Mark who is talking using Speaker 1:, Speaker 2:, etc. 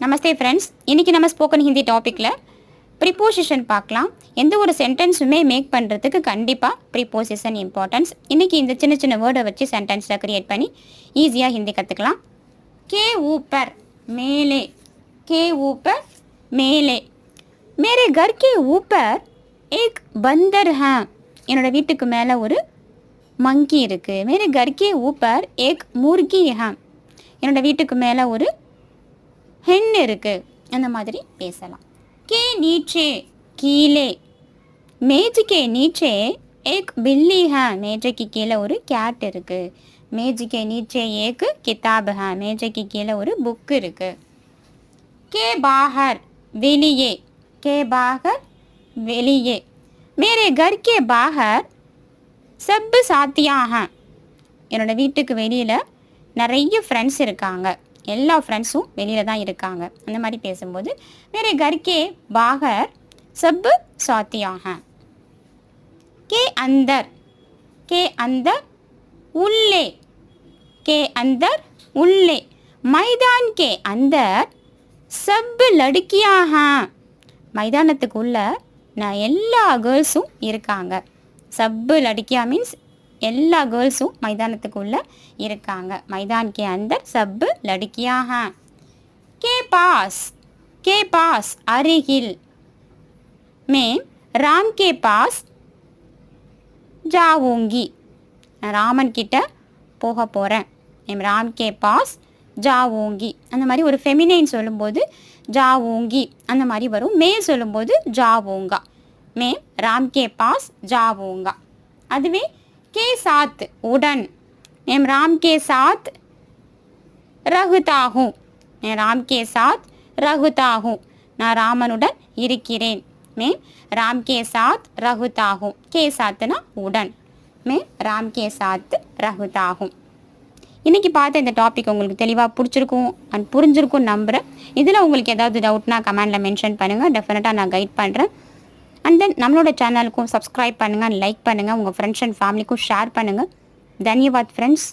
Speaker 1: நமஸ்தே friends. இன்றைக்கி நம்ம spoken Hindi டாப்பிக்கில் ப்ரிப்போசிஷன் பார்க்கலாம். எந்த ஒரு சென்டென்ஸுமே மேக் பண்ணுறதுக்கு கண்டிப்பாக ப்ரிப்போசிஷன் இம்பார்ட்டன்ஸ். இன்றைக்கி இந்த சின்ன சின்ன வேர்டை வச்சு சென்டென்ஸில் க்ரியேட் பண்ணி ஈஸியாக ஹிந்தி கற்றுக்கலாம். கே ஊப்பர் மேலே, கே ஊப்பர் மேலே. மேரே கர் கே ஊப்பர் ஏக் பந்தர் ஹே. என்னோடய வீட்டுக்கு மேலே ஒரு மங்கி இருக்குது. மேரே கர் கே ஊப்பர் ஏக் முர்கி ஹே. என்னோடய வீட்டுக்கு மேலே ஒரு ஹென் இருக்குது. அந்த மாதிரி பேசலாம். கே நீச்சே கீழே, மேஜுக்கே நீச்சே ஏக் பில்லி ஹே. மேஜைக்கு கீழே ஒரு கேட் இருக்குது. மேஜுக்கே நீச்சே ஏக் கிதாப் ஹே. மேஜைக்கு கீழே ஒரு புக் இருக்குது. கே பாஹர் வெளியே, கே பாஹர் வெளியே. மேரே கர் கே பாஹர் சப் சாத்தியா ஹே. என்னோடய வீட்டுக்கு வெளியில் நிறைய ஃப்ரெண்ட்ஸ் இருக்காங்க. எல்லா ஃப்ரெண்ட்ஸும் வெளியில் தான் இருக்காங்க. அந்த மாதிரி பேசும்போது மேரே கர் கே பாஹர் சப் சாத்தியா ஹே. கே அந்தர், கே அந்தர் உள்ளே, கே அந்தர் உள்ளே. மைதான் கே அந்தர் சப் லடுக்கியா ஹே. மைதானத்துக்கு உள்ள நான் எல்லா கேர்ள்ஸும் இருக்காங்க. சப்பு லடுக்கியா மீன்ஸ் எல்லா கேர்ள்ஸும் மைதானத்துக்குள்ளே இருக்காங்க. மைதான் கே அந்தர் சப் லடுக்கியா ஹே. கே பாஸ், கே பாஸ் அருகில். மே ராம் கே பாஸ் ஜாவூங்கி. நான் ராமன் கிட்ட போக போகிறேன். மேம் ராம் கே பாஸ் ஜாவூங்கி. அந்த மாதிரி ஒரு ஃபெமினைன் சொல்லும்போது ஜாவூங்கி அந்த மாதிரி வரும். மே சொல்லும்போது ஜாவூங்கா. மேம் ராம் கே பாஸ் ஜாவூங்கா. அதுவே के साथ उड़न. मैं राम के साथ रहता हूँ. मैं राम के साथ रहता हूँ. நான் ராமனுடன் இருக்கிறேன். मैं राम के साथ रहता हूँ. के साथனா உடன். मैं राम के साथ रहता हूँ. இன்றைக்கி பார்த்த இந்த டாபிக் உங்களுக்கு தெளிவாக பிடிச்சிருக்கும் அண்ட் புரிஞ்சிருக்கும் நம்புகிறேன். இதில் உங்களுக்கு ஏதாவது டவுட்னா கமெண்டில் மென்ஷன் பண்ணுங்கள். டெஃபினட்டாக நான் கைட் பண்ணுறேன். அண்ட் தென் நம்மளோட சேனலுக்கும் சப்ஸ்கிரைப் பண்ணுங்கள், லைக் பண்ணுங்கள், உங்கள் ஃப்ரெண்ட்ஸ் அண்ட் ஃபேமிலிக்கும் ஷேர் பண்ணுங்கள். தன்யவாத் ஃப்ரெண்ட்ஸ்.